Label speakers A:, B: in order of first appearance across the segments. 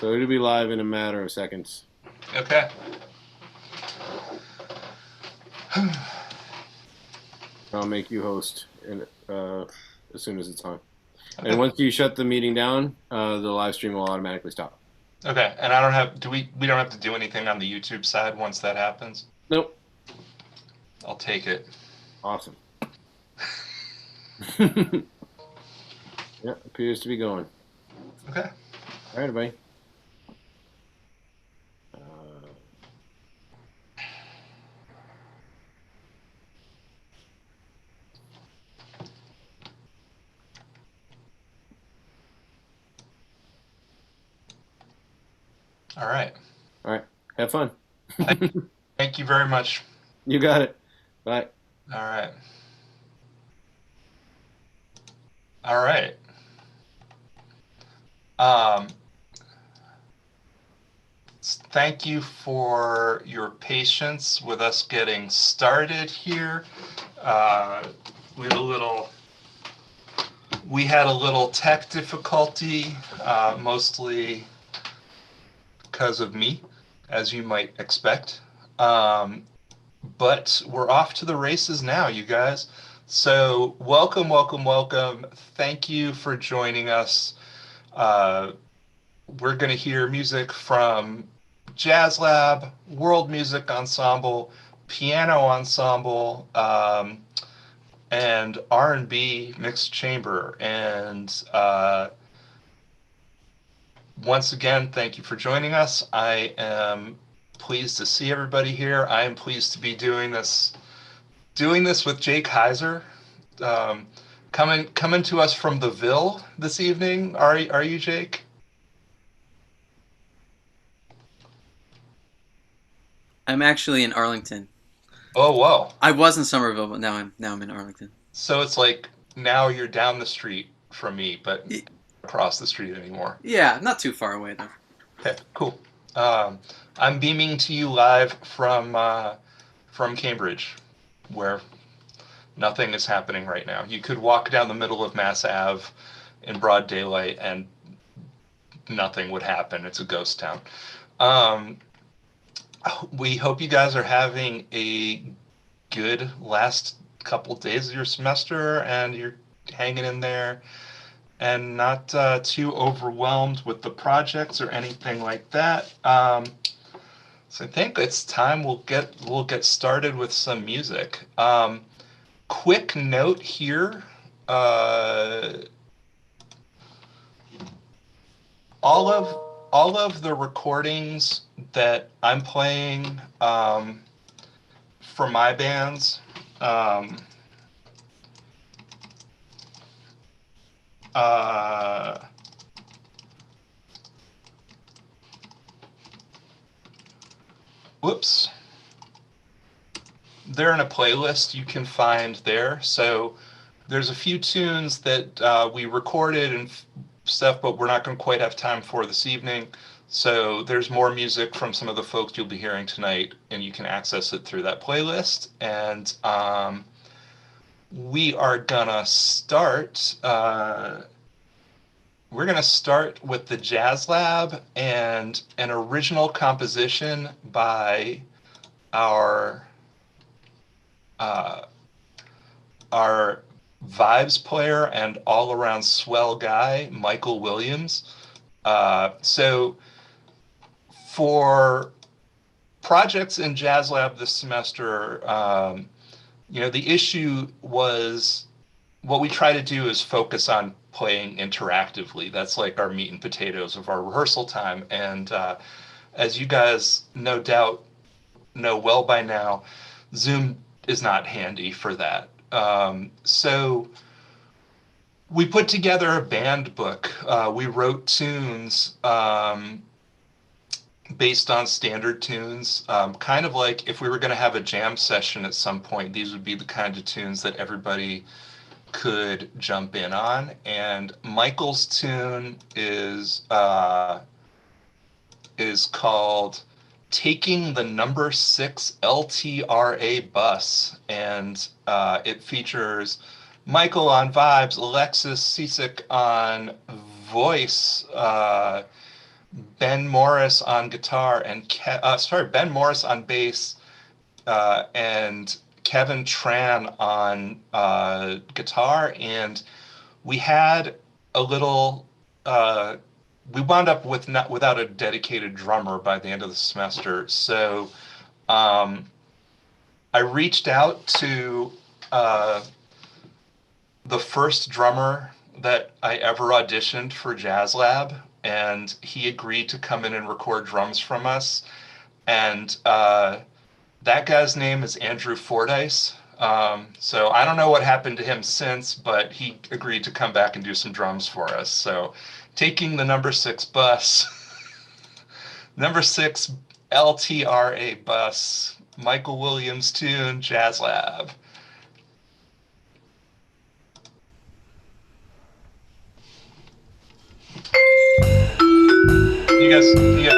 A: So it'll be live in a matter of seconds.
B: Okay.
A: I'll make you host as soon as it's on. And
B: Okay.
A: once you shut the meeting down, the live stream will automatically stop.
B: Okay. And I don't have. Do we? We don't have to do anything on the YouTube side once that happens.
A: Nope.
B: I'll take it.
A: Awesome. Yeah, appears to be going.
B: Okay.
A: All right, everybody. Uh,
B: All right.
A: all right. Have fun.
B: Thank, thank you very much.
A: You got it. Bye.
B: All right. All right. Um, Thank you for your patience with us getting started here. Uh, we had a little tech difficulty, mostly because of me, as you might expect. But we're off to the races now, you guys. So welcome, welcome, welcome. Thank you for joining us. We're going to hear music from Jazz Lab, World Music Ensemble, Piano Ensemble, and R&B Mixed Chamber. And once again, thank you for joining us. I am pleased to see everybody here. I am pleased to be doing this with Jake Heiser, coming to us from the Ville this evening. Are you Jake?
C: I'm actually in Arlington.
B: Oh, whoa.
C: I was in Somerville, but now I'm in Arlington.
B: So it's like now you're down the street from me, but across the street anymore.
C: Yeah, not too far away though.
B: Okay, cool. I'm beaming to you live from Cambridge, where nothing is happening right now. You could walk down the middle of Mass Ave in broad daylight and nothing would happen. It's a ghost town. We hope you guys are having a good last couple days of your semester and you're hanging in there and not too overwhelmed with the projects or anything like that. So I think it's time we'll get started with some music. Quick note here. All of the recordings that I'm playing for my bands whoops, they're in a playlist you can find there. So there's a few tunes that we recorded and stuff, but we're not going to quite have time for this evening. So there's more music from some of the folks you'll be hearing tonight, and you can access it through that playlist. And we are gonna start. We're gonna start with the Jazz Lab and an original composition by our our vibes player and all-around swell guy, Michael Williams. So for projects in Jazz Lab this semester, the issue was what we try to do is focus on playing interactively. That's like our meat and potatoes of our rehearsal time. And as you guys no doubt know well by now, Zoom is not handy for that. So we put together a band book. We wrote tunes based on standard tunes, kind of like if we were going to have a jam session at some point, these would be the kind of tunes that everybody could jump in on. And Michael's tune is called Taking the Number 6 LTRA Bus, and it features Michael on vibes, Alexis Sisek on voice, Ben Morris on guitar and Ben Morris on bass and Kevin Tran on guitar, and we had a little. We wound up with without a dedicated drummer by the end of the semester, so I reached out to the first drummer that I ever auditioned for Jazz Lab, and he agreed to come in and record drums from us. And that guy's name is Andrew Fordyce. So I don't know what happened to him since, but he agreed to come back and do some drums for us. So taking the number 6 bus, number 6 LTRA bus, Michael Williams tune, Jazz Lab. You guys heard of it?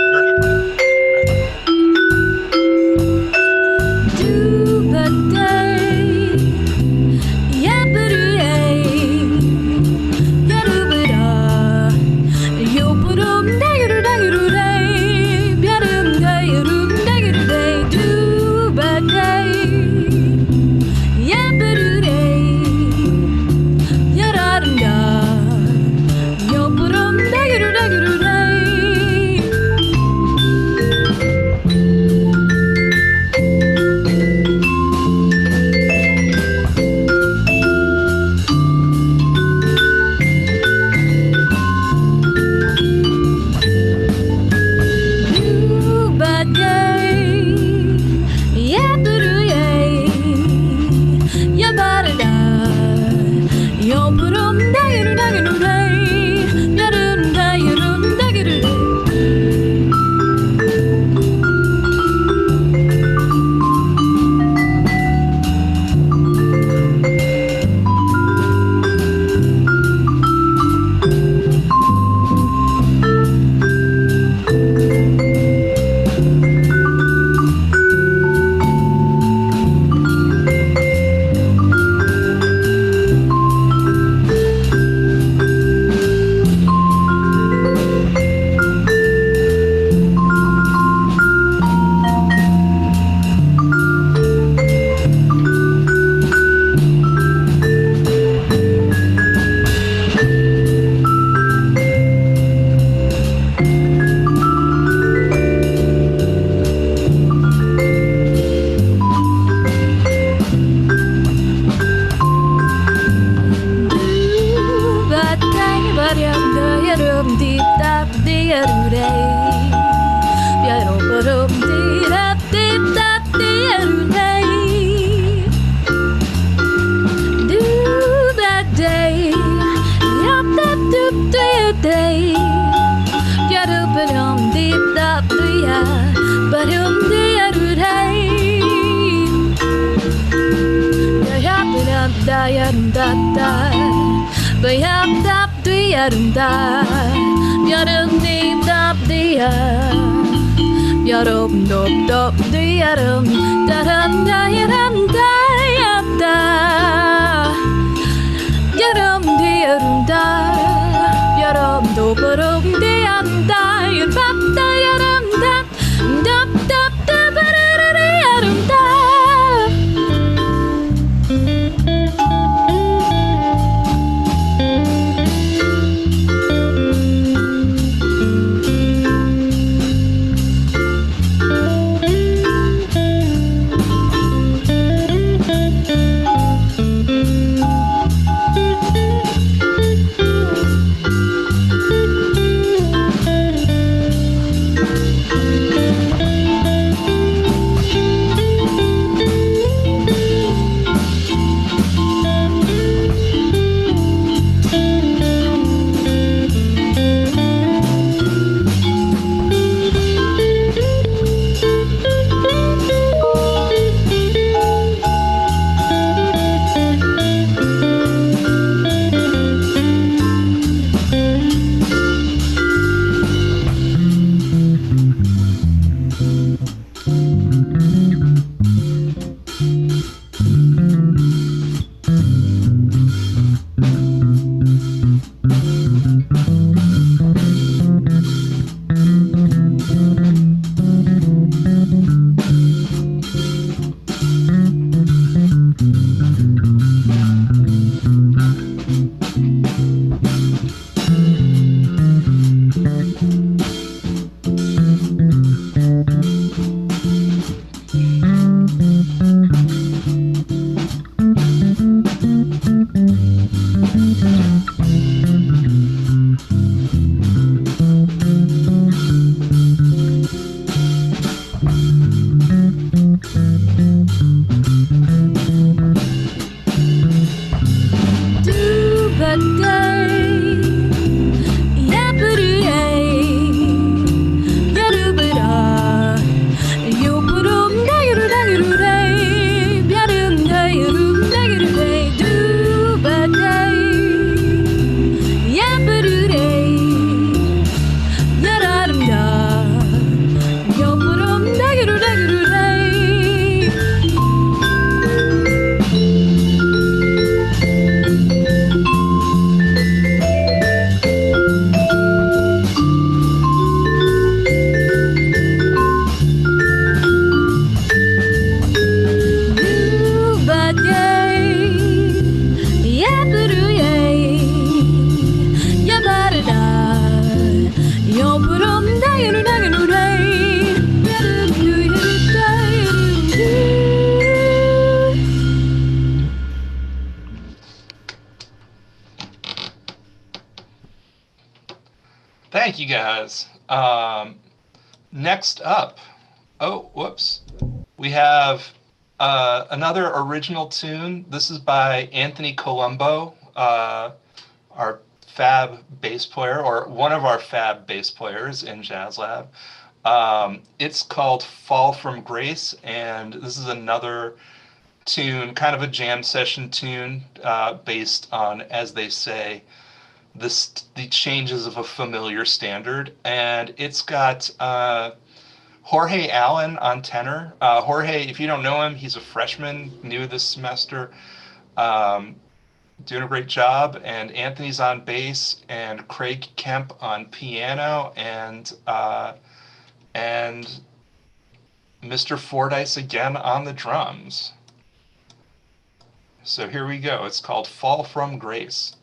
B: Thank you, guys. Next up, oh, whoops. We have another original tune. This is by Anthony Colombo, our fab bass player, or one of our fab bass players in Jazz Lab. It's called Fall from Grace, and this is another tune, kind of a jam session tune, based on, as they say, the changes of a familiar standard. And it's got Jorge Allen on tenor. Jorge, if you don't know him, he's a freshman, new this semester, doing a great job. And Anthony's on bass, and Craig Kemp on piano, and Mr. Fordyce again on the drums. So here we go. It's called Fall from Grace.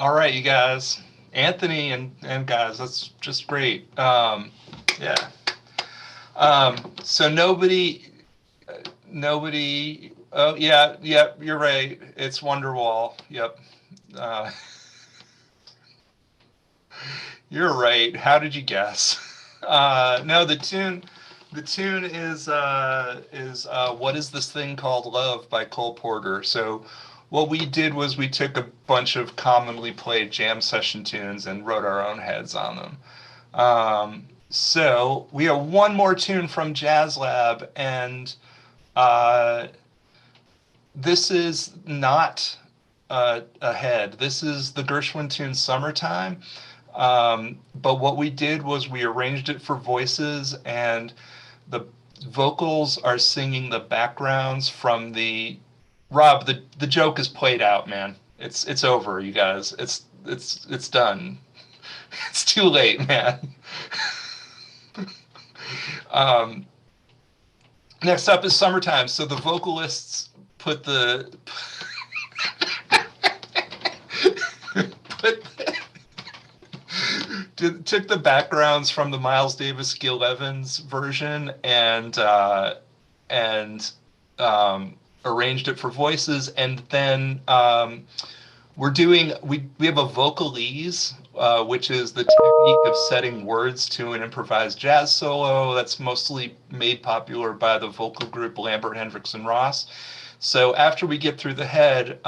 B: All right, you guys. Anthony and guys, that's just great. Yeah. So nobody. Oh yeah, yep. You're right. It's Wonderwall. Yep. Uh, you're right. How did you guess? No, the tune is "What Is This Thing Called Love" by Cole Porter. So what we did was we took a bunch of commonly played jam session tunes and wrote our own heads on them. So we have one more tune from Jazz Lab, and uh, this is not a head. This is the Gershwin tune "Summertime." But what we did was we arranged it for voices, and the vocals are singing the backgrounds from the. Rob, the joke is played out, man. It's over, you guys. It's done. It's too late, man. um, Next up is "Summertime." So the vocalists put the put took the backgrounds from the Miles Davis Gil Evans version and arranged it for voices, and then we have a vocalese, which is the technique of setting words to an improvised jazz solo that's mostly made popular by the vocal group Lambert, Hendricks, and Ross. So after we get through the head,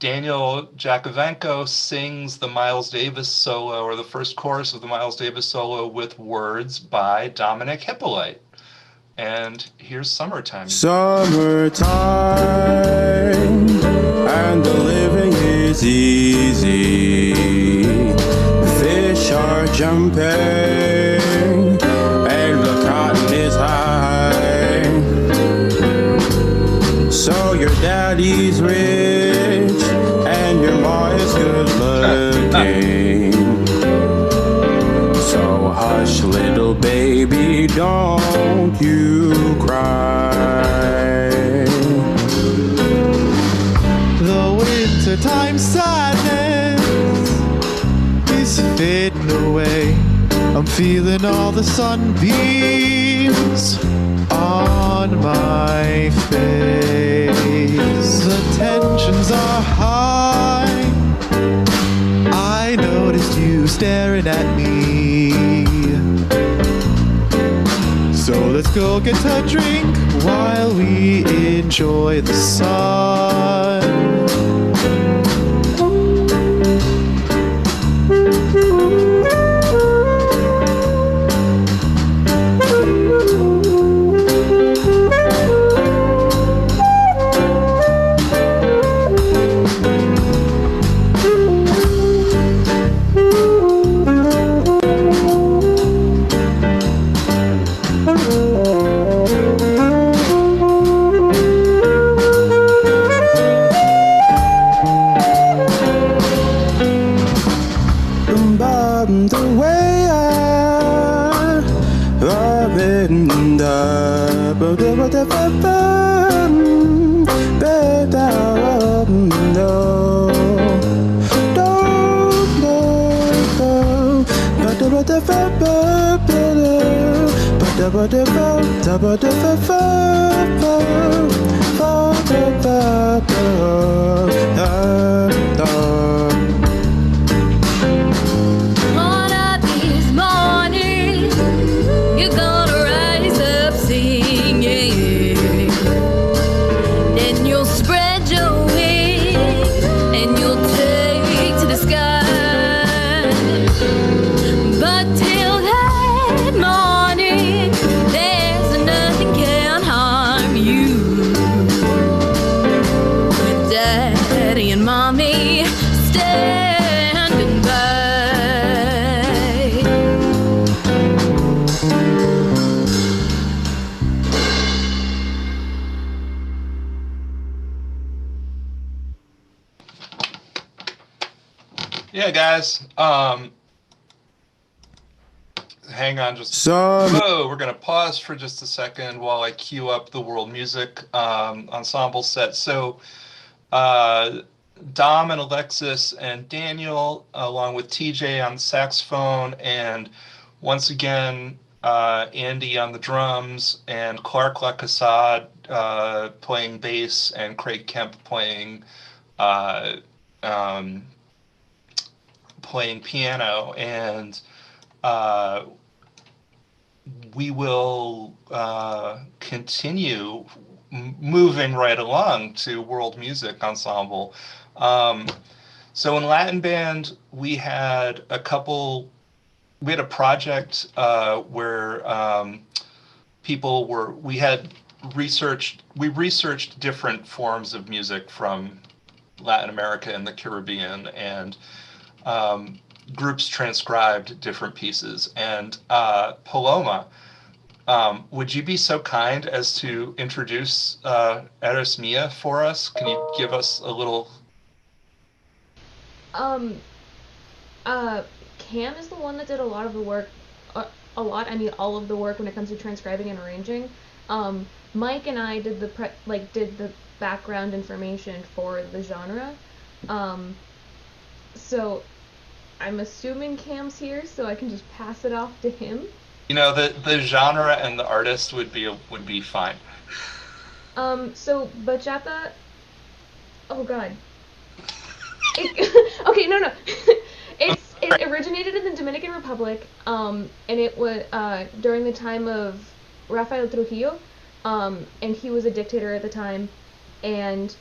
B: Daniel Jakovenko sings the Miles Davis solo, or the first chorus of the Miles Davis solo, with words by Dominic Hippolyte. And here's "Summertime."
D: Summertime, and the living is easy. Fish are jumping, and the cotton is high. So your daddy's rich, and your ma is good looking. So hush, little baby, don't you cry.
E: The wintertime sadness is fading away. I'm feeling all the sunbeams on my face. The tensions are high. I noticed you staring at me. So let's go get a drink while we enjoy the sun.
D: The way I love it,
F: One of these mornings, you're gonna rise up singing. Then you'll spread your wings and you'll take to the sky. But till that morning, there's nothing can harm you. With Daddy and Mommy standing by.
B: Yeah, guys. Hang on just.
D: Some
B: Whoa, we're gonna pause for just a second while I queue up the world music ensemble set. So, Dom and Alexis and Daniel, along with TJ on the saxophone, and once again, Andy on the drums, and Clark Lacassade playing bass, and Craig Kemp playing playing piano. And we will continue moving right along to World Music Ensemble. So in Latin Band, we had a project where we researched different forms of music from Latin America and the Caribbean, and groups transcribed different pieces. And Paloma, would you be so kind as to introduce Eres Mia for us? Can you give us a little...
G: Cam is the one that did a lot of the work, all of the work when it comes to transcribing and arranging. Mike and I did the background information for the genre. So I'm assuming Cam's here, so I can just pass it off to him.
B: You know, the genre and the artist would be fine.
G: So bachata. Oh God. Okay, no. It originated in the Dominican Republic, and it was during the time of Rafael Trujillo, and he was a dictator at the time, and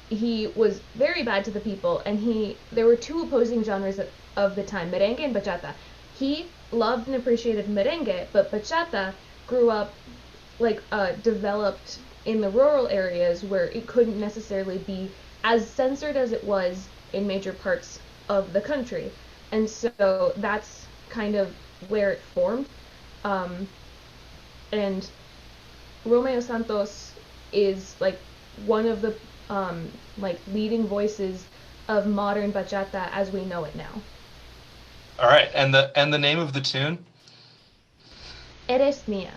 G: he was very bad to the people, and there were two opposing genres of the time, merengue and bachata. He loved and appreciated merengue, but bachata grew up, developed in the rural areas where it couldn't necessarily be as censored as it was in major parts of the country. And so that's kind of where it formed. And Romeo Santos is one of the leading voices of modern bachata as we know it now.
B: All right, and the name of the tune?
G: Eres Mia.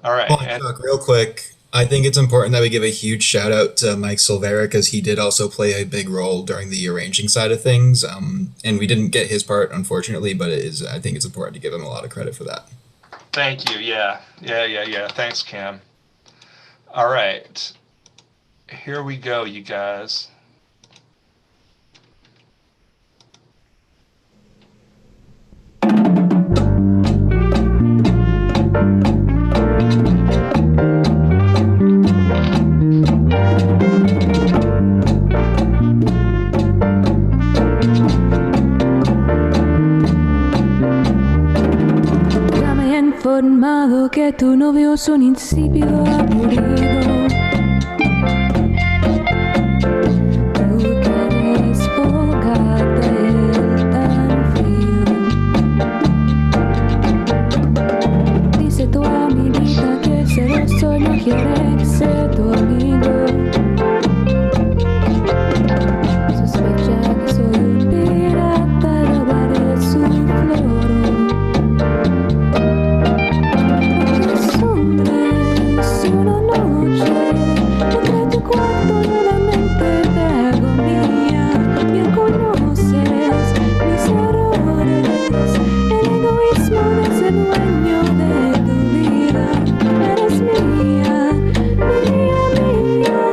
B: All right.
H: Well, Chuck, real quick, I think it's important that we give a huge shout out to Mike Silvera, because he did also play a big role during the arranging side of things. And we didn't get his part, unfortunately, but I think it's important to give him a lot of credit for that.
B: Thank you. Yeah. Thanks, Cam. All right. Here we go, you guys.
F: Informado que tu novio es un insípido aburrido. Tú quieres fogata él tan frío. Dice tu amiguita que el celoso no quiere ser tu amigo. Sospecha que soy un pirata, robaré su flor. Una noche entre tu cuarto y una mente de agonía, bien conoces mis errores, el egoísmo de ser dueño de tu vida. Eres mía, mía, mía.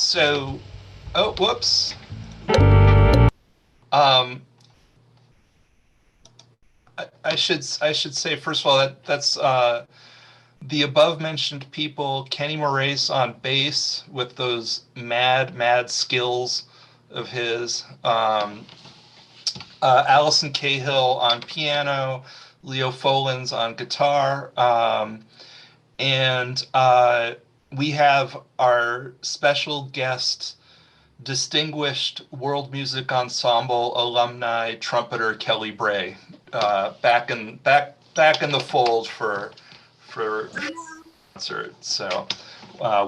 B: So, oh, whoops. I should say first of all that's the above mentioned people: Kenny Moraes on bass with those mad skills of his. Allison Cahill on piano, Leo Folins on guitar, and we have our special guest, distinguished world music ensemble alumni trumpeter Kelly Bray, back in the fold for concert. So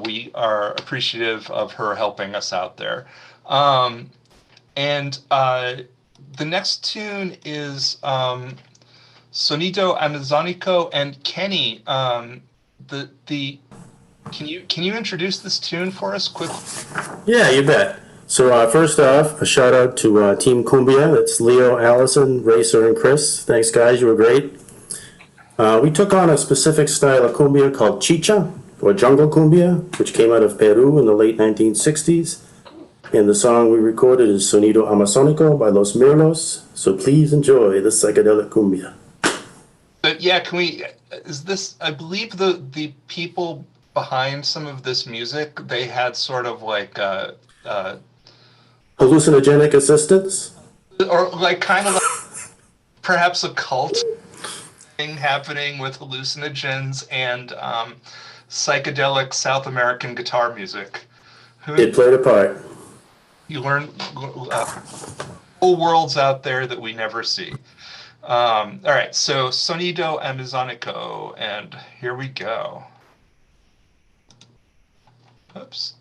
B: we are appreciative of her helping us out there. And the next tune is Sonido Amazonico, and Kenny. Can you introduce this tune for us quickly?
I: Yeah, you bet. So first off, a shout out to Team Cumbia. That's Leo, Allison, Racer, and Chris. Thanks, guys. You were great. We took on a specific style of cumbia called chicha, or jungle cumbia, which came out of Peru in the late 1960s. And the song we recorded is Sonido Amazónico by Los Mirlos. So please enjoy the psychedelic cumbia.
B: But yeah, is this, I believe the people behind some of this music, they had sort of like
I: hallucinogenic assistance?
B: Or like kind of like perhaps a cult thing happening with hallucinogens and psychedelic South American guitar music.
I: It played a part.
B: You learn whole worlds out there that we never see. All right, so Sonido Amazónico, and here we go. Oops.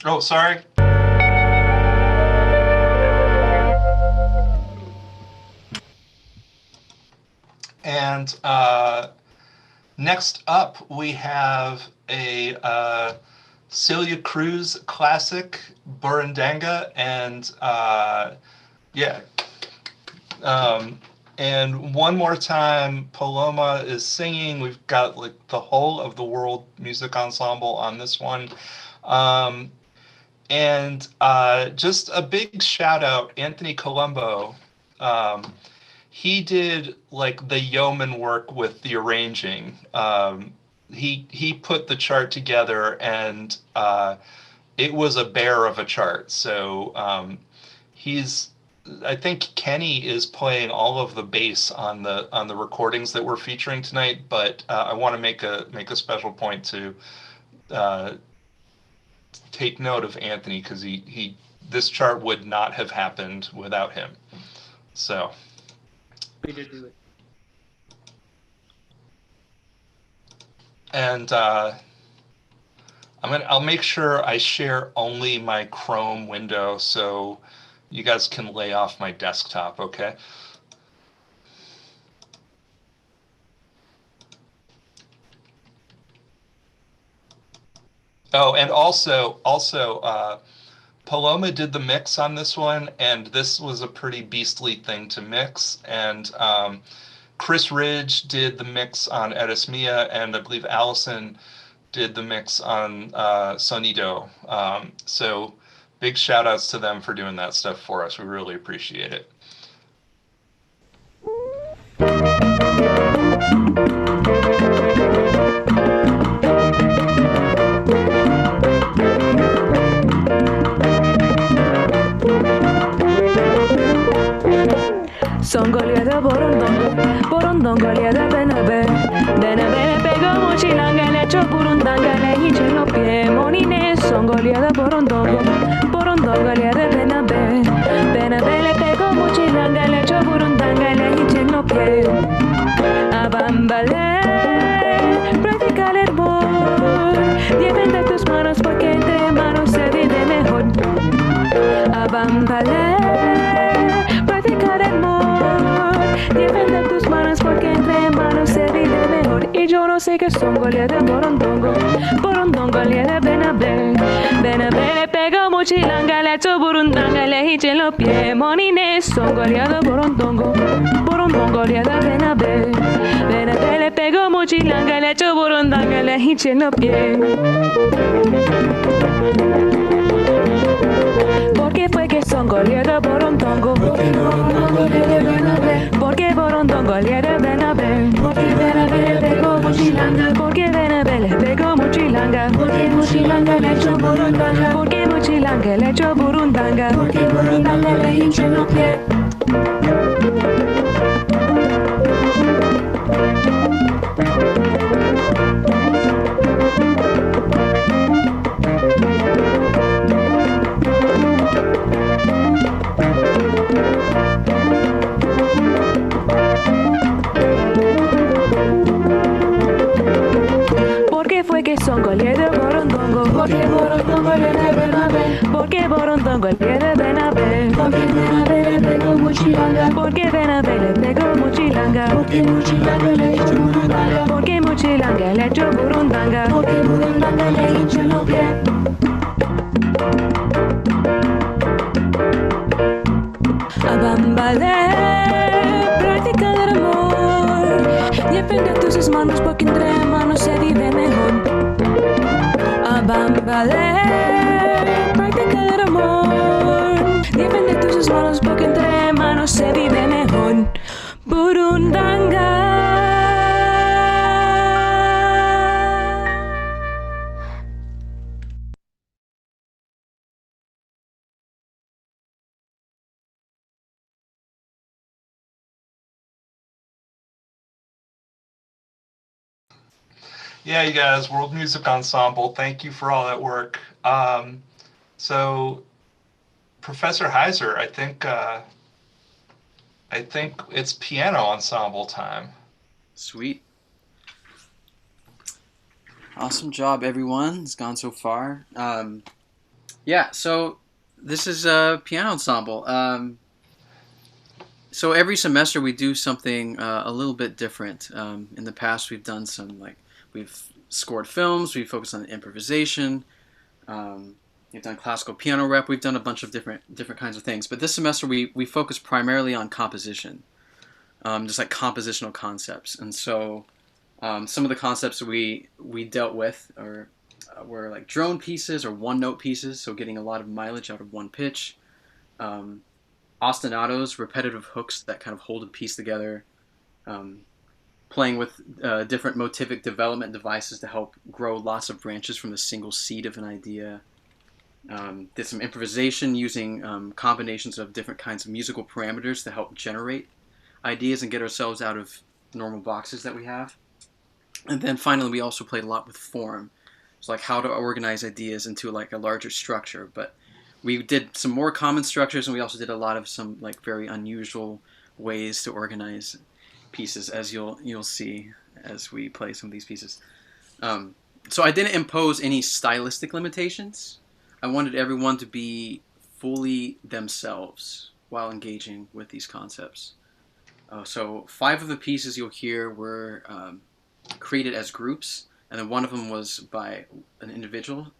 B: Oh, sorry. And next up, we have a Celia Cruz classic, Burundanga, and yeah, And one more time, Paloma is singing. We've got like the whole of the World Music Ensemble on this one. Um, and just a big shout out, Anthony Colombo. Um, he did like the yeoman work with the arranging. He put the chart together, and it was a bear of a chart. So he's I think Kenny is playing all of the bass on the recordings that we're featuring tonight. But I want to make a special point to uh, take note of Anthony, because he this chart would not have happened without him. So
C: We did do it.
B: and I'll make sure I share only my Chrome window so you guys can lay off my desktop, okay? Oh, and also, Paloma did the mix on this one, and this was a pretty beastly thing to mix. And Chris Ridge did the mix on Eris Mia, and I believe Allison did the mix on Sonido. So big shout outs to them for doing that stuff for us. We really appreciate it.
F: Songolia borondongolia de benabe. Benabe pegó mochilanga, le echó burundanga, le hinché los pies. Monine, songolia de borondongolia de benabe. Benabe le pegó mochilanga, le echó burundanga, le hinché los pies. Abambale, practica el hervor. Depende de tus manos porque entre manos se vive mejor. Abambale, practica el hervor. Depende de tus manos porque entre manos se vive mejor. Y yo no sé qué son golia de borondongolia de benabe. Benabe le pegó mochilanga, le echó burundanga, le hinché los pies. Monines son golia de borondongolia de benabe. Benabe le pegó mochilanga, le echó burundanga, le hinché los pies. ¿Por qué fue que son golia de borondongo? Porque borondongolia de benabe. Porque borondongolia de benabe. Porque benabe le pegó mochilanga. Porque benabe le pegó mochilanga. Porque mochilanga le echó burundanga. Porque mochilanga le echó burundanga. Porque burundanga le hinché los pies. Que son golia de borondongo. Porque borondongolia de benabe. Porque borondongolia de benabe. Porque benabe le pegó mochilanga. Porque benabe le pegó mochilanga. Porque mochilanga le echó burundanga. Porque mochilanga le echó burundanga. Porque burundanga le hinchó los pies. Abambale, practica el amor. Depende de tus manos porque entre manos se vive mejor. Abambale, practica el amor. Depende de tus manos porque entre manos se vive mejor. Burundanga.
B: Yeah, you guys, World Music Ensemble, thank you for all that work. So, Professor Heiser, I think it's piano ensemble time.
C: Sweet. Awesome job, everyone. It's gone so far. Yeah, so this is a piano ensemble. So every semester we do something a little bit different. In the past, we've done we've scored films, we've focused on improvisation, we've done classical piano rep, we've done a bunch of different kinds of things. But this semester we focus primarily on composition. just like compositional concepts. And so some of the concepts we dealt with were like drone pieces or one-note pieces, so getting a lot of mileage out of one pitch. Ostinatos, repetitive hooks that kind of hold a piece together. Playing with different motivic development devices to help grow lots of branches from the single seed of an idea. Did some improvisation using combinations of different kinds of musical parameters to help generate ideas and get ourselves out of normal boxes that we have. And then finally, we also played a lot with form. It's like how to organize ideas into like a larger structure. But we did some more common structures, and we also did a lot of some like very unusual ways to organize pieces, as you'll see as we play some of these pieces. So I didn't impose any stylistic limitations. I wanted everyone to be fully themselves while engaging with these concepts. So 5 of the pieces you'll hear were created as groups, and then one of them was by an individual.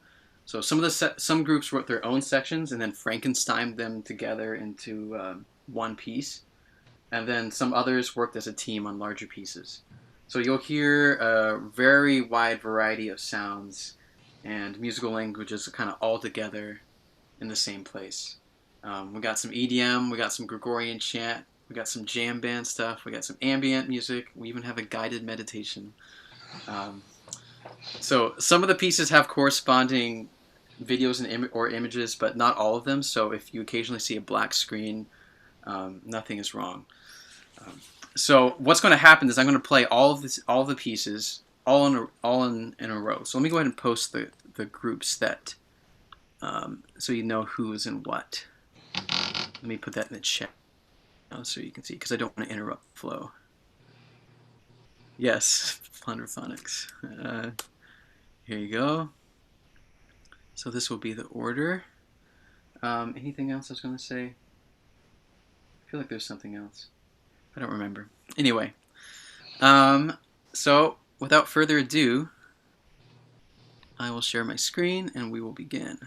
C: So some groups wrote their own sections and then Frankensteined them together into one piece. And then some others worked as a team on larger pieces. So you'll hear a very wide variety of sounds and musical languages kind of all together in the same place. We got some EDM, we got some Gregorian chant, we got some jam band stuff, we got some ambient music, we even have a guided meditation. So some of the pieces have corresponding videos and or images, but not all of them. So if you occasionally see a black screen, nothing is wrong. So what's going to happen is I'm going to play all of the pieces all in a row. So let me go ahead and post the groups that so you know who is in what. Let me put that in the chat so you can see, because I don't want to interrupt the flow. Yes, Plunderphonics. Here you go. So this will be the order. Anything else I was going to say? I feel like there's something else. I don't remember. Anyway, so without further ado, I will share my screen and we will begin.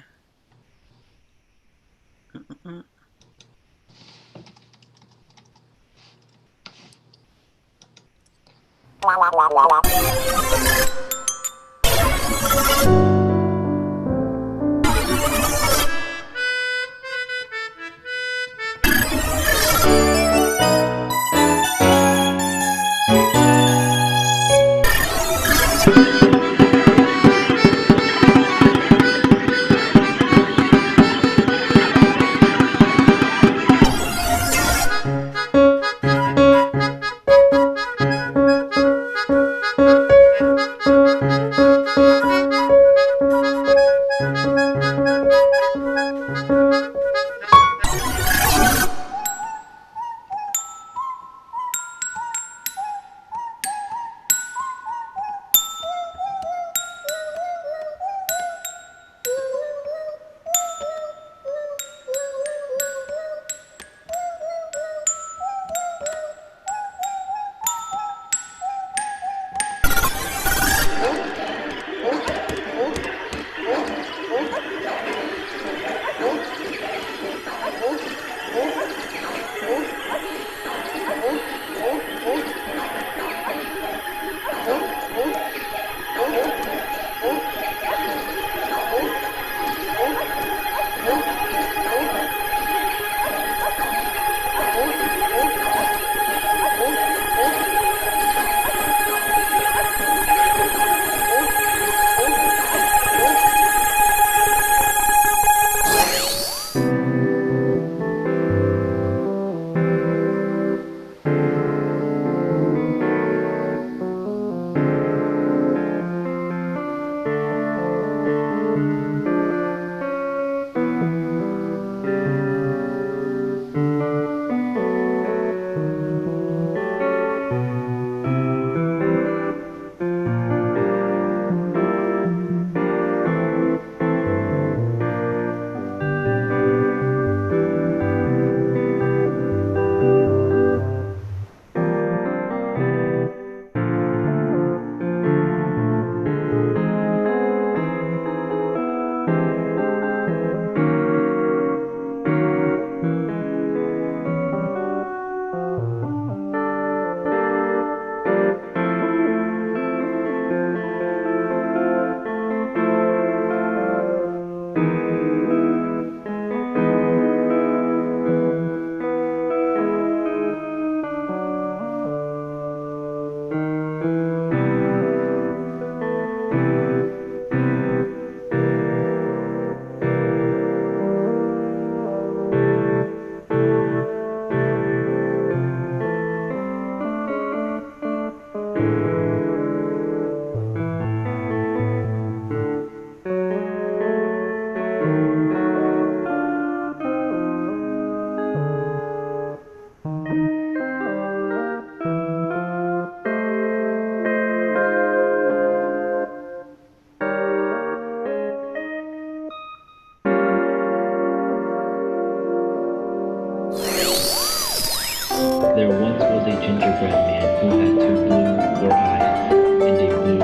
J: There once was a gingerbread man who had two blue eyes and a blue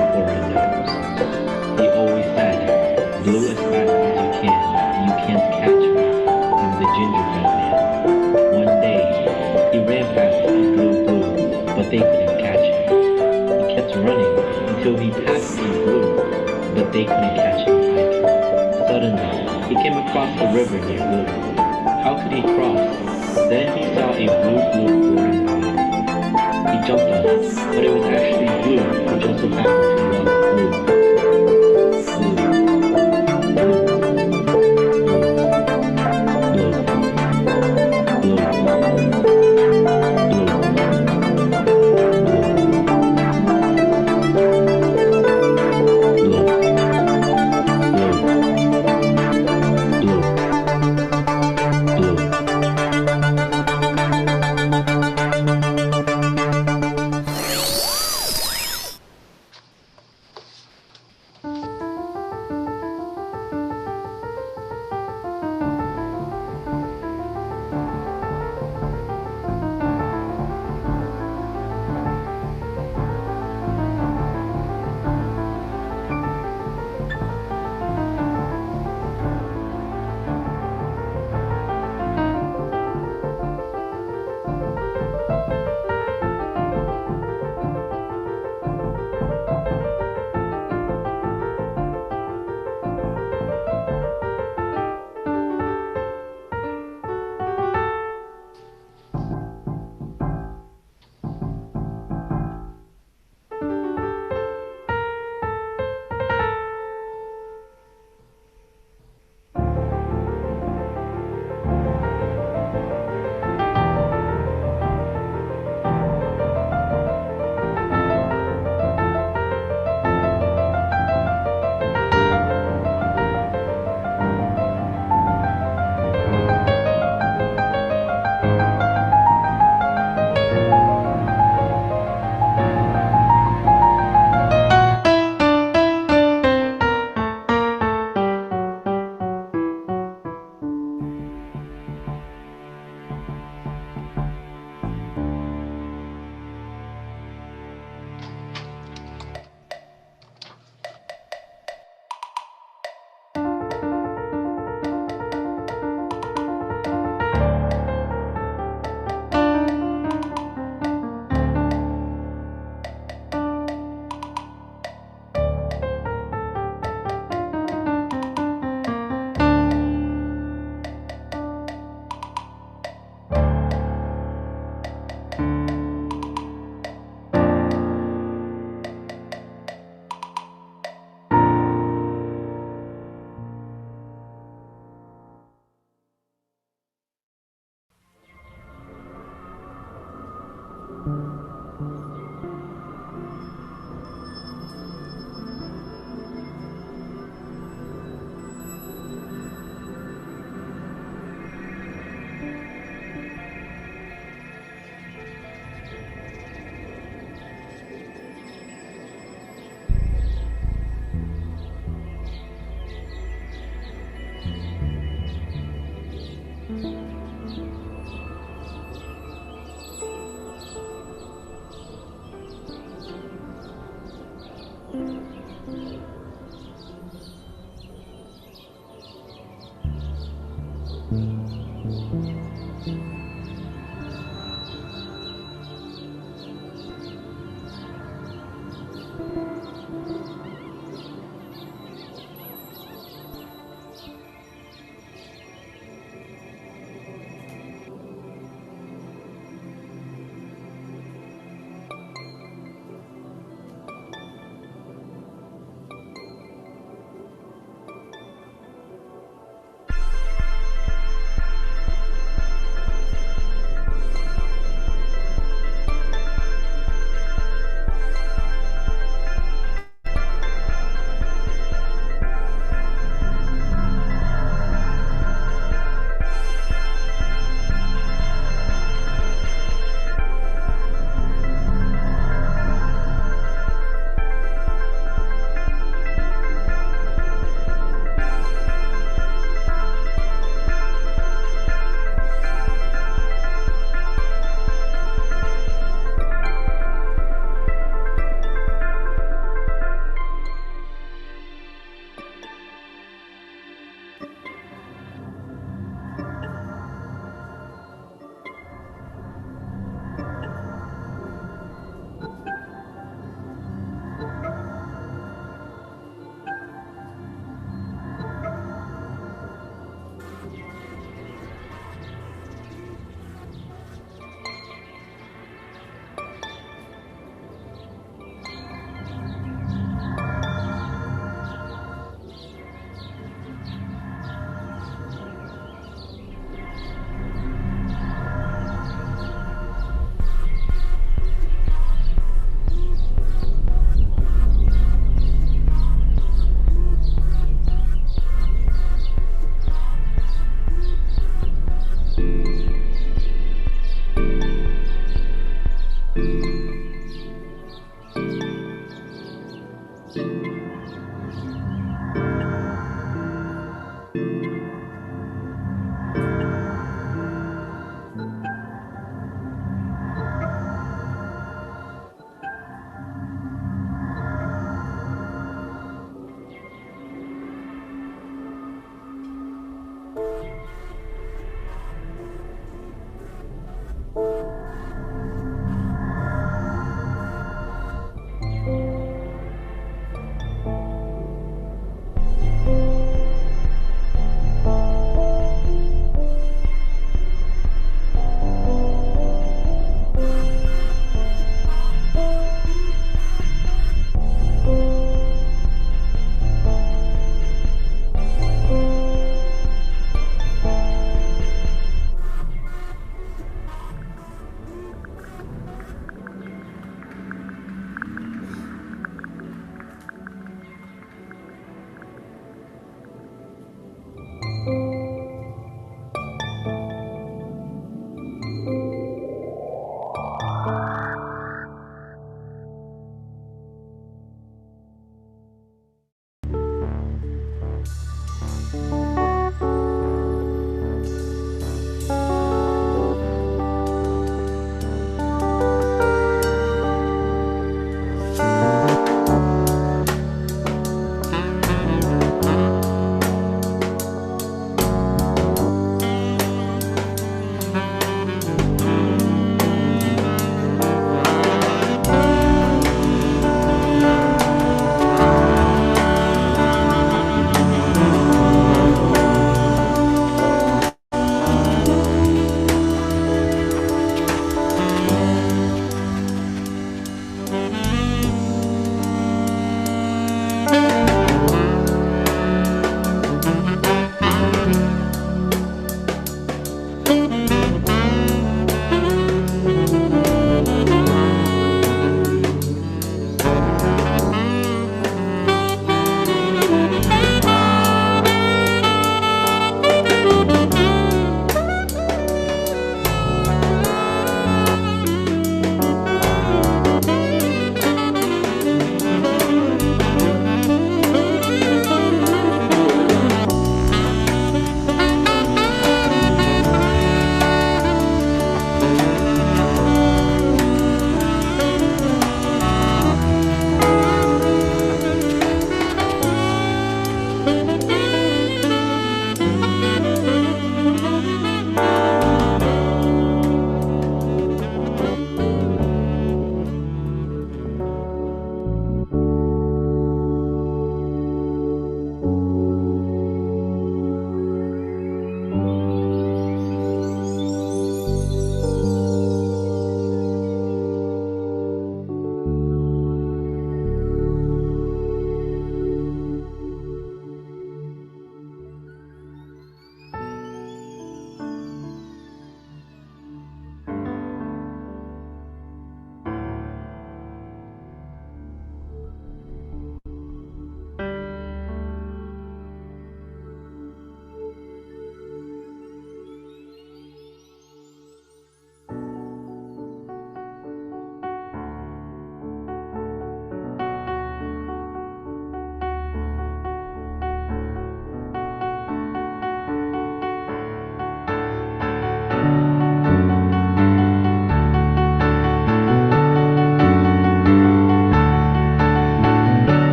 J: nose. He always said, "Blue as fast as you can't catch me. I'm the gingerbread man." One day, he ran past a blue, but they couldn't catch him. He kept running until he passed a blue, but they couldn't catch him either. Suddenly, he came across the river near Blue. How could he cross? Then he saw a blue flying by. He jumped on it, but it was actually Blue who just so happened to love Blue.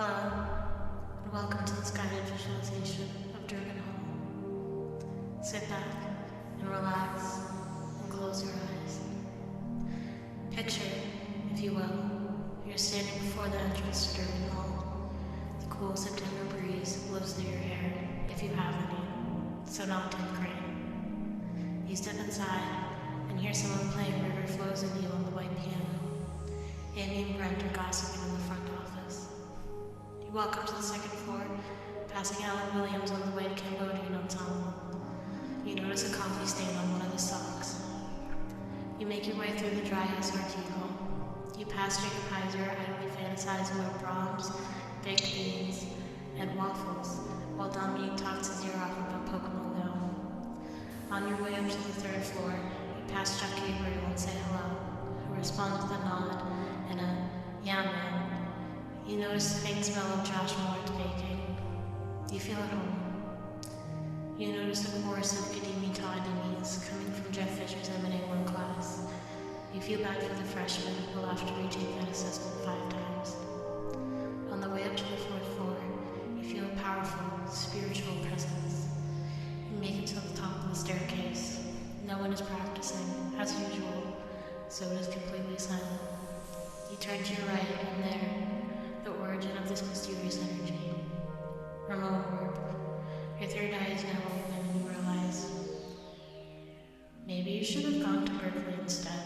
K: Hello, and welcome to this guided visualization of Durgan Hall. Sit back and relax and close your eyes. Picture, if you will, you're standing before the entrance to Durgan Hall. The cool September breeze blows through your hair, if you have any, so not Tim Crane. You step inside and hear someone playing River Flows in You on the white piano. Amy and Brent are gossiping in the front office. You walk up to the second floor, passing Alan Williams on the way to Cambodian Ensemble. You notice a coffee stain on one of the socks. You make your way through the dry house arcade hall. You pass Jacob Heiser idly fantasizing about Brahms, baked beans, and waffles, while Dominique talks his ear off about Pokemon Go. On your way up to the third floor, you pass Chuck Gabriel and say hello, who responds with a nod and a "yeah, man." You notice the faint smell of Josh Moore's baking. You feel at home. You notice a chorus of Kadimi Tadimis coming from Jeff Fisher's M&A1 class. You feel bad for the freshmen who will have to retake that assessment 5 times. On the way up to the 4th floor, you feel a powerful, spiritual presence. You make it to the top of the staircase. No one is practicing, as usual, so it is completely silent. You turn to your right, and there, the origin of this mysterious energy. Ramon Orb. Your third eye is now open and you realize maybe you should have gone to Berkeley instead.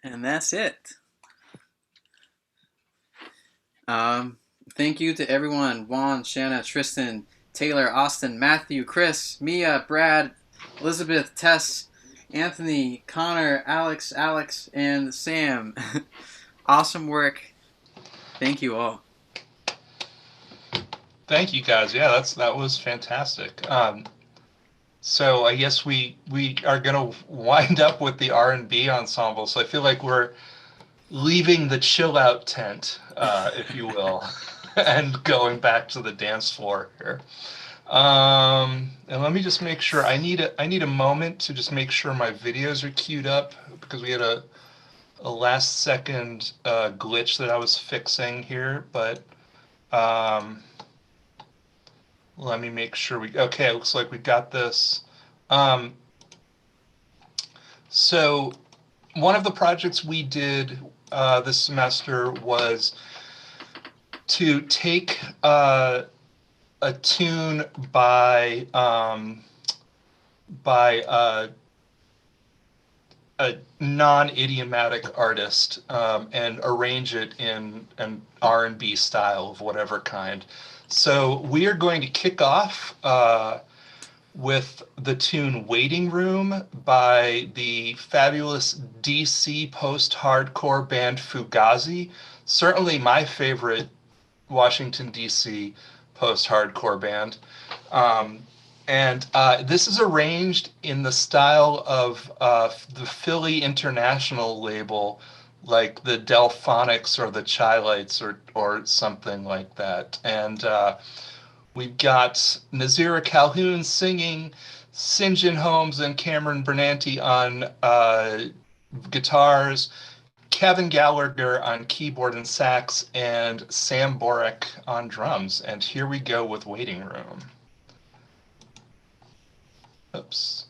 C: And that's it. Thank you to everyone: Juan, Shanna, Tristan, Taylor, Austin, Matthew, Chris, Mia, Brad, Elizabeth, Tess, Anthony, Connor, Alex, and Sam. Awesome work. Thank you all.
B: Thank you guys. Yeah, that was fantastic. So I guess we are gonna wind up with the R&B ensemble. So I feel like we're leaving the chill out tent, if you will, and going back to the dance floor here. And let me just make sure. I need a moment to just make sure my videos are queued up, because we had a last second glitch that I was fixing here, but let me make sure okay, it looks like we got this. So one of the projects we did this semester was to take a tune by a non-idiomatic artist and arrange it in an R&B style of whatever kind. So we are going to kick off with the tune Waiting Room by the fabulous DC post-hardcore band Fugazi. Certainly my favorite Washington, DC post-hardcore band. And this is arranged in the style of the Philly International label, like the Delphonics or the Chi-Lites or something like that. And we've got Nazira Calhoun singing, St. John Holmes and Cameron Bernanke on guitars, Kevin Gallagher on keyboard and sax, and Sam Borek on drums. And here we go with Waiting Room. Oops.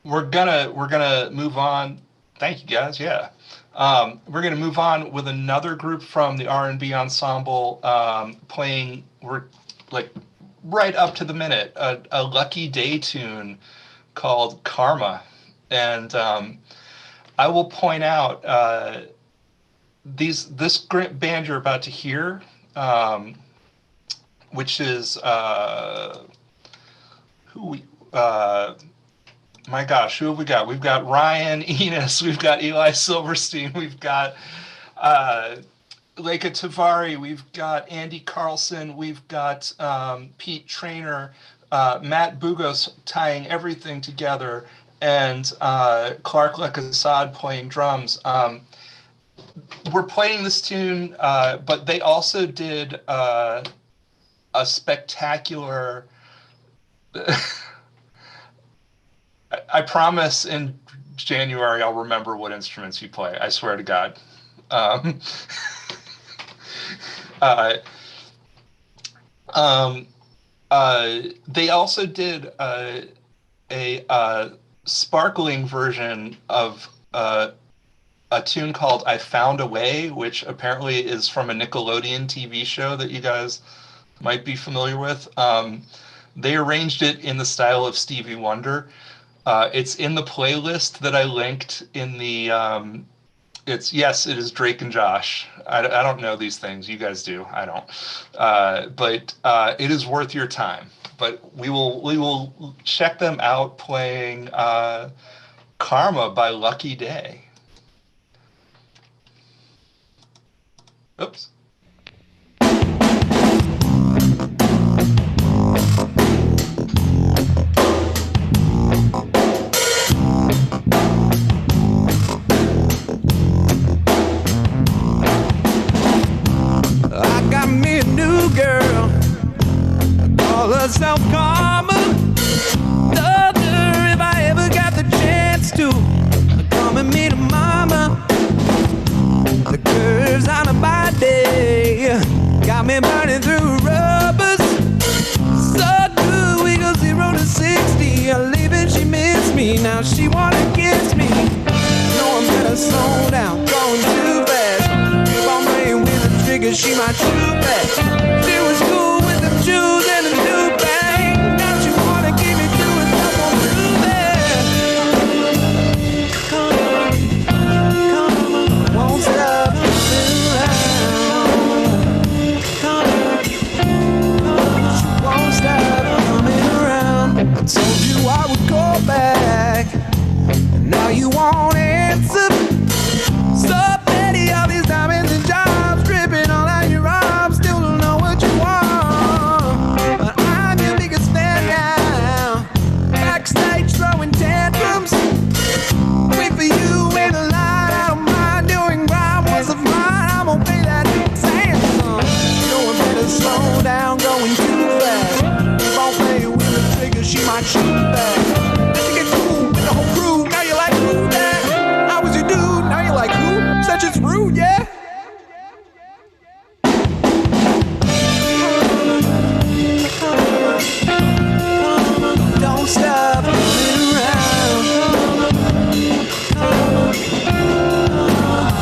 B: we're gonna move on. Thank you guys. Yeah. We're gonna move on with another group from the R&B ensemble, playing. We're like right up to the minute a Lucky Day tune called Karma, and I will point out this band you're about to hear, which is who we. My gosh, who have we got? We've got Ryan Enos, we've got Eli Silverstein, we've got Leica Tavari, we've got Andy Carlson, we've got Pete Trainer, Matt Bugos tying everything together, and Clark Lekasad playing drums. We're playing this tune, but they also did a spectacular. I promise in January I'll remember what instruments you play. I swear to God. Um, uh, they also did a sparkling version of a tune called "I Found a Way," which apparently is from a Nickelodeon TV show that you guys might be familiar with. They arranged it in the style of Stevie Wonder. It's in the playlist that I linked in the. It is Drake and Josh. I don't know these things. You guys do. I don't. But it is worth your time. But we will check them out playing "Karma" by Lucky Day. Oops.
E: I got me a new girl, call herself Karma. Told her if I ever got the chance to come and meet a mama. The curves on her body got me burning through rubbers. So good, we go 0 to 60. I leave and she missed me. Now she wanna kiss me. No, I'm better slow down, going too fast. Keep on playing with the trigger, she might shoot back. She was cool with them shoes and a new bang. Now she wanna keep me doing stuff on through there. Come on, won't stop moving around. Come on, she won't stop coming around. I told you I would go back, and now you won't answer. So many of these diamonds and jobs dripping all out your arms. Still don't know what you want, but I'm your biggest fan now. Backstage throwing tantrums. Wait for you in the line. I don't mind doing crime once of mine. I'm gonna pay that ransom. Going better slow down, going too fast. Keep on playing with the trigger, she might shoot back. Then you get cool with the whole crew. Now you're like, who that? How was your dude? Now you're like, who? Such as rude, yeah? Don't stop moving around.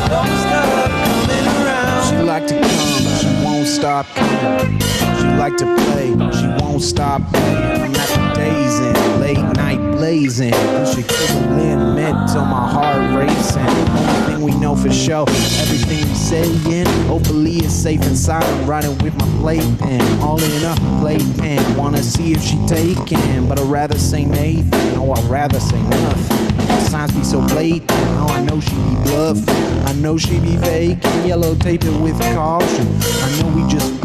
E: Don't stop coming around. She like to come, she won't stop coming. She like to play, she won't stop playing. I'm at the days in, late night blazing. Push a killing mental, my heart racing. Only thing we know for sure, everything we saying. Hopefully it's safe inside. I'm riding with my playpen, all in a playpen. Wanna see if she taking, but I'd rather say Nathan. No, I'd rather say nothing. The signs be so blatant. Oh, I know she be bluffing. I know she be faking. Yellow tape it with caution. I know we just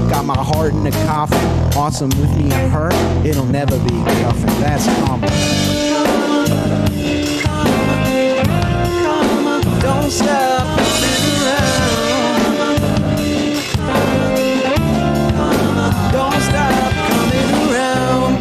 E: got my heart in the coffin. Awesome with me and her, it'll never be nothing. That's common. Don't stop moving around. Don't stop coming around.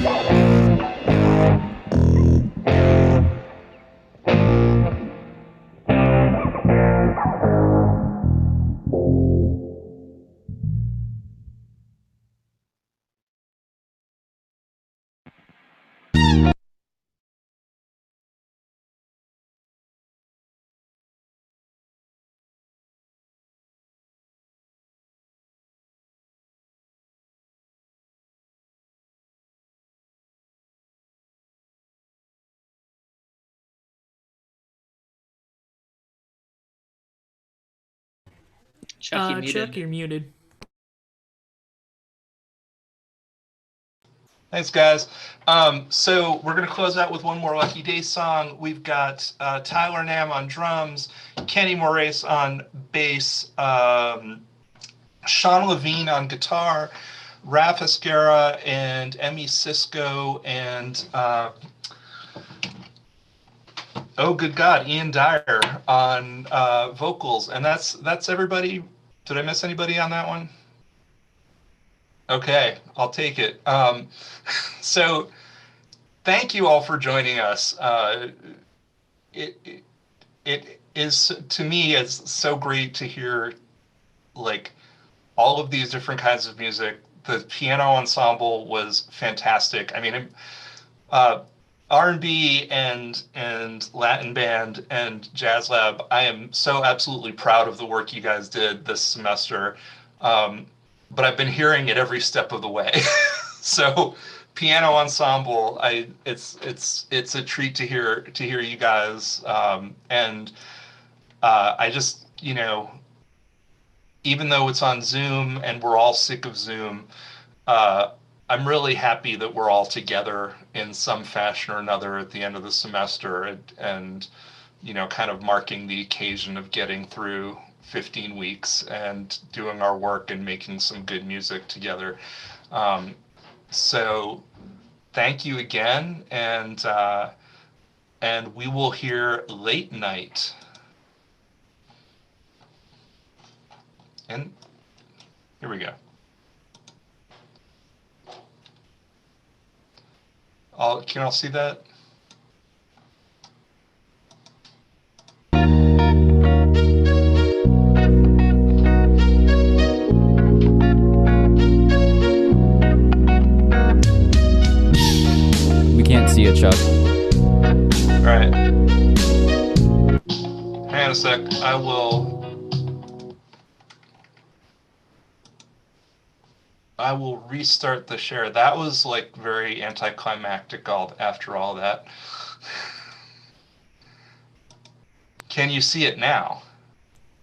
L: Chuck, you muted.
M: Chuck, you're muted.
B: Thanks, guys. So we're going to close out with one more Lucky Day song. We've got Tyler Nam on drums, Kenny Moraes on bass, Sean Levine on guitar, Raph Esguerra and Emmy Cisco, and oh good God, Ian Dyer on vocals. And that's everybody. Did I miss anybody on that one? Okay, I'll take it. So thank you all for joining us. It is, to me, it's so great to hear like all of these different kinds of music. The piano ensemble was fantastic. I mean, R&B and Latin band and Jazz Lab, I am so absolutely proud of the work you guys did this semester. But I've been hearing it every step of the way. So piano ensemble, it's a treat to hear you guys. And I just, you know, even though it's on Zoom and we're all sick of Zoom, I'm really happy that we're all together in some fashion or another at the end of the semester and you know, kind of marking the occasion of getting through 15 weeks and doing our work and making some good music together. So thank you again, and we will hear Late Night. And here we go. Can y'all see that?
N: We can't see it, Chuck.
B: All right. Hang on a sec. I will restart the share. That was like very anticlimactic after all that. Can you see it now?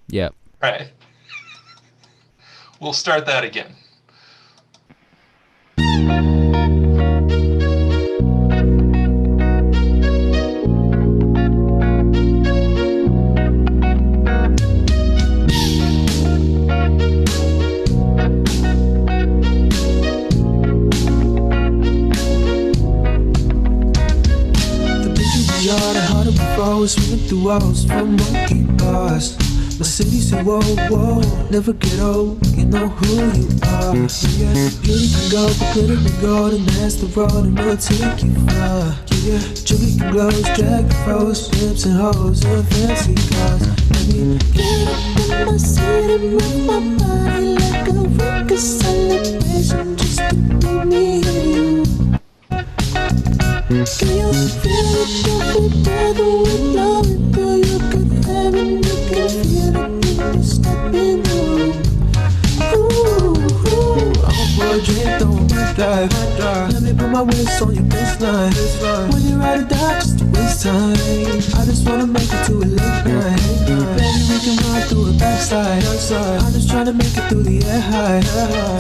N: Yep.
B: Right. We'll start that again.
E: Swinging through walls from monkey bars. My city say whoa, whoa, never get old, you know who you are. Yeah, beauty can go, but glitter can go, and that's the road, and we'll take you far. Yeah, jewelry can glow, drag the foes, pimps and hoes, and fancy cars. Let me get up in my seat and move my body like a record celebration, just to be me and you. Can you feel it every day the wind blowing through your good hair, and you can feel it when you step in the room. Ooh, I'm a boy, drink, don't drive. Let me put my waist on your baseline. When you ride or die, just to waste time. I just wanna make it to a late night. Baby, we can ride through a backside. I'm just trying to make it through the air high.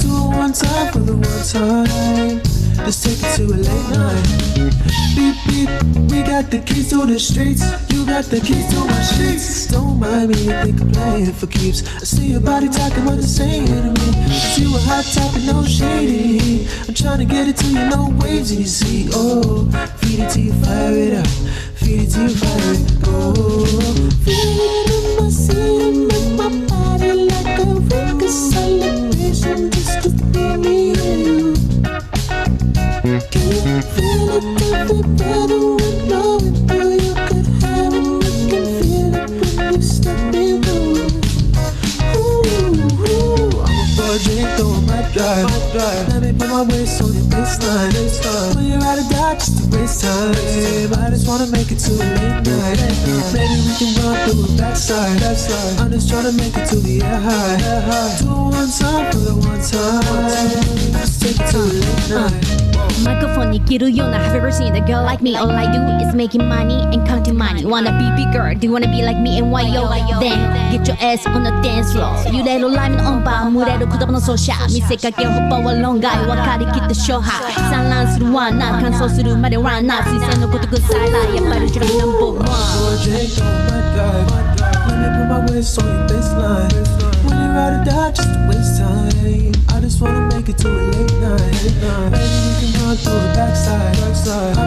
E: Do it one time for the one time. Let's take it to a late night. Beep, beep, we got the keys to the streets. You got the keys to my streets. Don't mind me, I think I'm playing for keeps. I see your body talking what it's saying to me. See you a hot topic, no shady. I'm trying to get it to you, no waves in your seat. Oh, feed it till you fire it up. Feed it till you fire it, go. Feel it in my seat and make my body like a record celebration, just to be me and you. Can you feel it every breath the wind blowing through your good hair, and you can feel it when you step in the room. Ooh, I'm a boy, drink, though I might drive. Let me put my waist on your baseline. When you ride or die, just to waste time. I just wanna make it to a late night. Maybe we can run through a backside. I'm just trying to make it to the air high. Do it one time for the one time. Let's take it to a late night.
L: マイクフォンに切るような Have you ever seen a girl like me? All I do is making money and counting money. Wanna be bigger? Do you wanna be like me and why yo? Then get your ass on the dance floor. 揺れるライムの音波群れる言葉の奏者見せかけるホッパーは論外分かりきった勝敗散乱するワンナー乾燥するまでランナー推薦のごとくサイラーやっぱり後ろにナンバーワン
E: Let me put my waist on your baseline. When you ride or die, just to waste time. I just wanna make it to a late night. Maybe we can run through the backside. I'm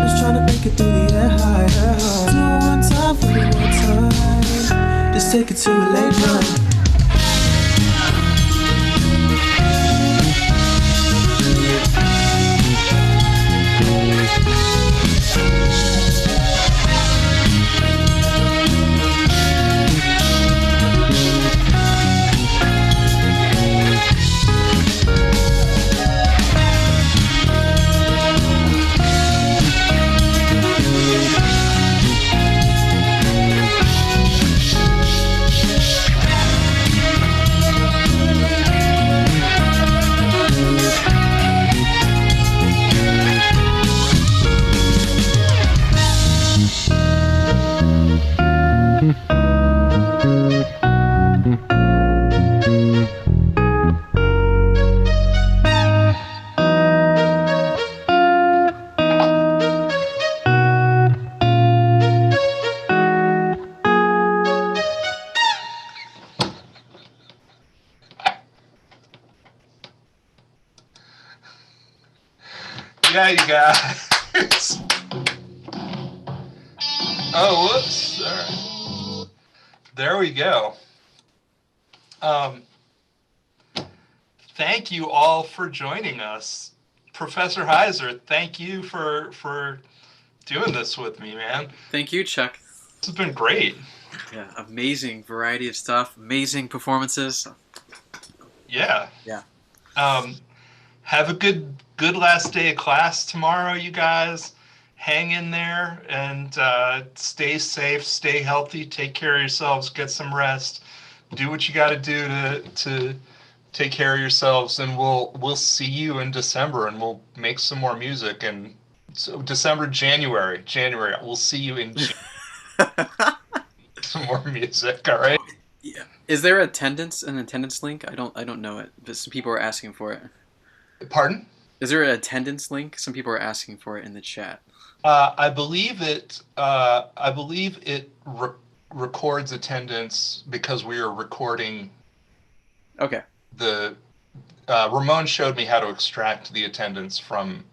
E: just tryna make it through the air high. Do it one time for me one time. Just take it to a late night.
B: Yeah, you guys. Oh, whoops. All right. There we go. Thank you all for joining us. Professor Heiser, thank you for doing this with me, man.
C: Thank you, Chuck.
B: This has been great.
C: Yeah, amazing variety of stuff, amazing performances.
B: Yeah.
C: Yeah.
B: Have a good last day of class tomorrow, you guys. Hang in there and stay safe, stay healthy, take care of yourselves, get some rest, do what you got to do to take care of yourselves, and we'll see you in December, and we'll make some more music. And so January, we'll see you in some more music. All right.
C: Yeah. Is there an attendance link? I don't know it, but some people are asking for it.
B: Pardon?
C: Is there an attendance link? Some people are asking for it in the chat.
B: I believe it records attendance because we are recording.
C: Okay.
B: The Ramon showed me how to extract the attendance from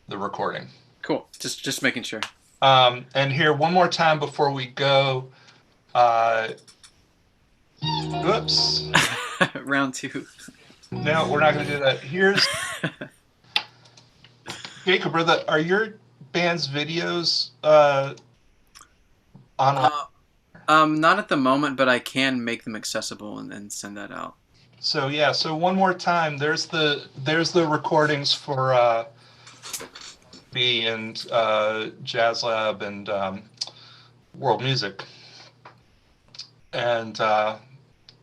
B: the recording.
C: Cool. Just making sure.
B: And here one more time before we go. Whoops.
C: Round 2.
B: No, we're not going to do that. Here's Jacob. Are your band's videos online?
C: Not at the moment, but I can make them accessible and send that out.
B: So yeah. So one more time. There's the recordings for B and Jazz Lab and World Music. And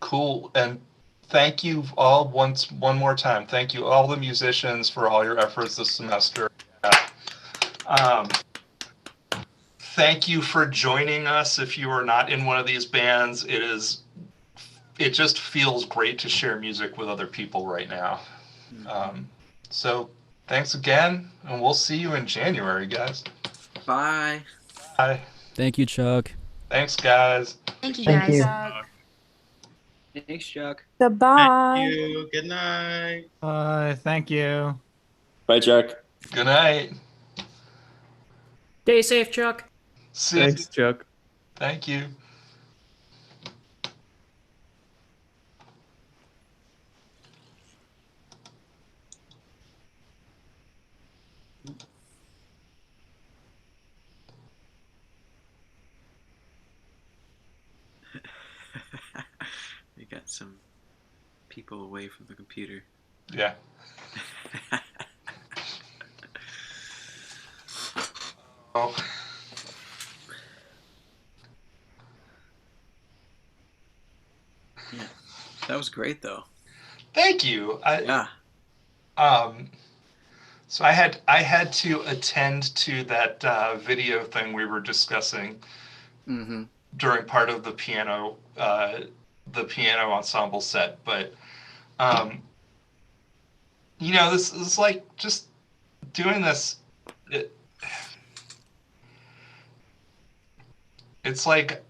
B: cool. And thank you all one more time. Thank you all the musicians for all your efforts this semester. Thank you for joining us. If you are not in one of these bands, it just feels great to share music with other people right now. So thanks again, and we'll see you in January, guys.
C: Bye.
B: Bye.
N: Thank you, Chuck.
B: Thanks, guys.
L: Thank you
I: Thank
L: guys.
I: you.
C: Thanks, Chuck.
F: Goodbye.
A: Thank you. Good night.
M: Thank you.
A: Bye, Chuck.
B: Good night.
F: Stay safe, Chuck.
B: See
M: Thanks,
B: you.
M: Chuck.
B: Thank you.
C: We got some people away from the computer.
B: Yeah. Oh.
C: Yeah, that was great though.
B: Thank you.
C: Yeah.
B: So I had to attend to that video thing we were discussing
C: Mm-hmm.
B: during part of the piano ensemble set, but this is like just doing this. It's like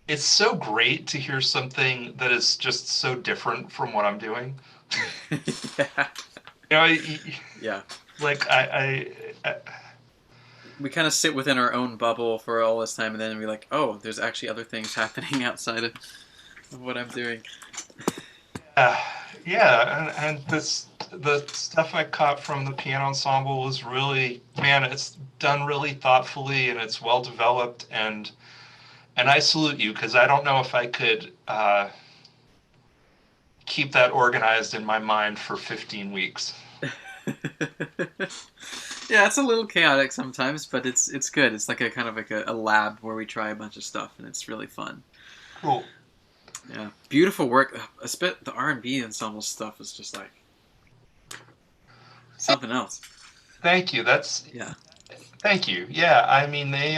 B: it's so great to hear something that is just so different from what I'm doing.
C: Yeah.
B: You know,
C: Yeah.
B: like
C: We kind of sit within our own bubble for all this time, and then we're like, oh, there's actually other things happening outside of what I'm doing.
B: Yeah, and the stuff I caught from the piano ensemble was really, man, it's done really thoughtfully and it's well developed, and I salute you because I don't know if I could keep that organized in my mind for 15 weeks.
C: Yeah, it's a little chaotic sometimes, but it's good. It's like a kind of like a lab where we try a bunch of stuff, and it's really fun.
B: Cool.
C: Yeah, beautiful work. The R&B ensemble stuff is just like something else.
B: Thank you.
C: Yeah.
B: Thank you. Yeah, I mean they.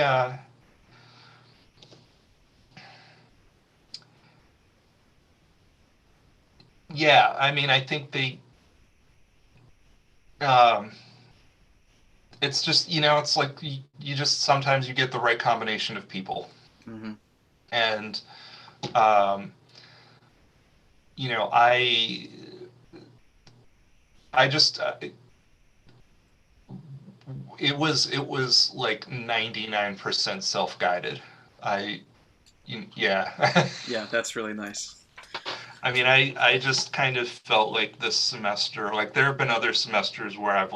B: Yeah, I mean I think they. It's just it's like you just sometimes you get the right combination of people,
C: Mm-hmm.
B: and I just it was like 99% self-guided. Yeah.
C: Yeah, that's really nice.
B: I mean, I just kind of felt like this semester, like there have been other semesters where I've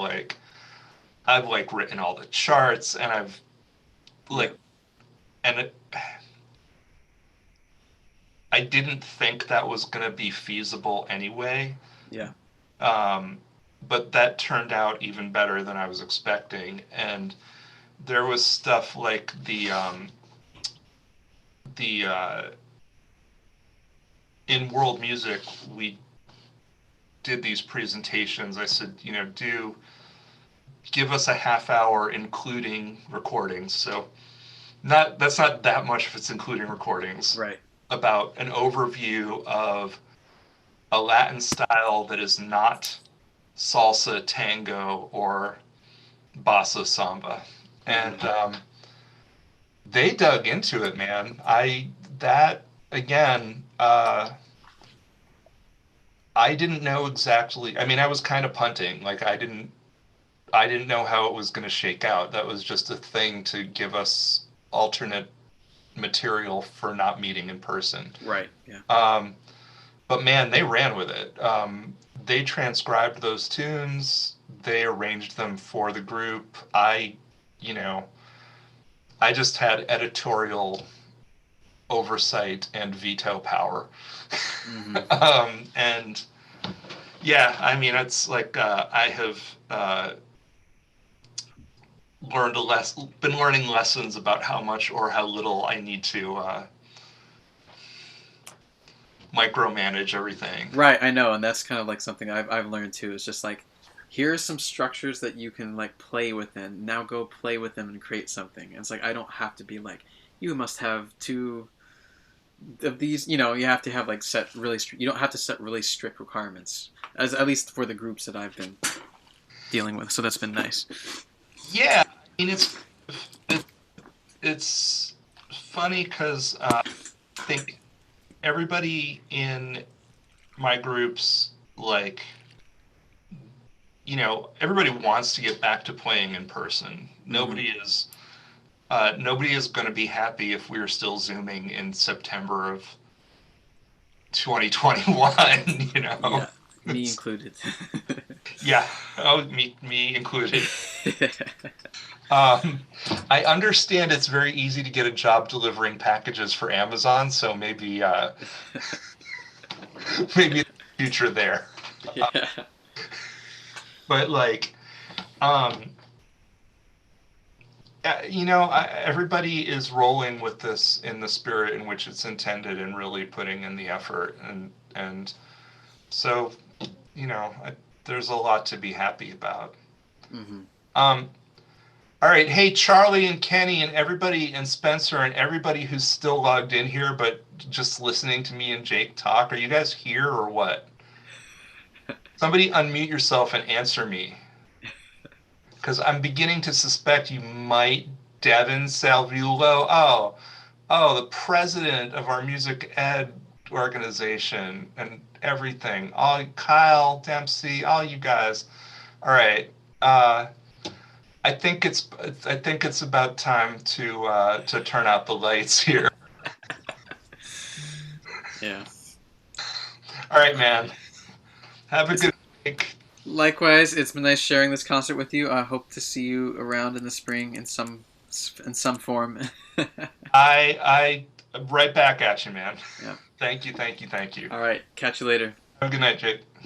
B: written all the charts and I've like, and I didn't think that was going to be feasible anyway.
C: Yeah.
B: But that turned out even better than I was expecting. And there was stuff like in world music, we did these presentations. I said, give us a half hour including recordings. So that's not that much if it's including recordings.
C: Right.
B: About an overview of a Latin style that is not salsa, tango, or bossa samba. And they dug into it, man. I didn't know exactly. I mean, I was kind of punting. Like I didn't know how it was going to shake out. That was just a thing to give us alternate material for not meeting in person.
C: Right. Yeah.
B: But man, they ran with it. They transcribed those tunes. They arranged them for the group. I just had editorial oversight and veto power.
C: Mm-hmm.
B: And yeah, I mean, it's like I have been learning lessons about how much or how little I need to micromanage everything.
C: Right, I know, and that's kind of like something I've learned too. It's just like, here are some structures that you can like play within. Now go play with them and create something. And it's like I don't have to be like, you must have two of these. You have to have like you don't have to set really strict requirements, at least for the groups that I've been dealing with. So that's been nice.
B: Yeah, I mean it's funny because I think everybody in my groups, like, everybody wants to get back to playing in person. Mm-hmm. Nobody is going to be happy if we're still Zooming in September of 2021,
C: Yeah, me included.
B: Yeah, me included. I understand it's very easy to get a job delivering packages for Amazon, so maybe maybe future there.
C: Yeah.
B: But like, everybody is rolling with this in the spirit in which it's intended and really putting in the effort, and so there's a lot to be happy about.
C: Mm-hmm.
B: All right, hey Charlie and Kenny and everybody and Spencer and everybody who's still logged in here but just listening to me and Jake talk. Are you guys here or what? Somebody unmute yourself and answer me. Because I'm beginning to suspect you might Devin Salvulo. Oh, the president of our music ed organization and everything. All Kyle Dempsey, all you guys. All right. I think it's about time to turn out the lights here.
C: Yeah.
B: All right, man. Have a good week.
C: Likewise, it's been nice sharing this concert with you. I hope to see you around in the spring in some form.
B: I right back at you, man.
C: Yeah.
B: Thank you.
C: All right. Catch you later.
B: Have a good night, Jake.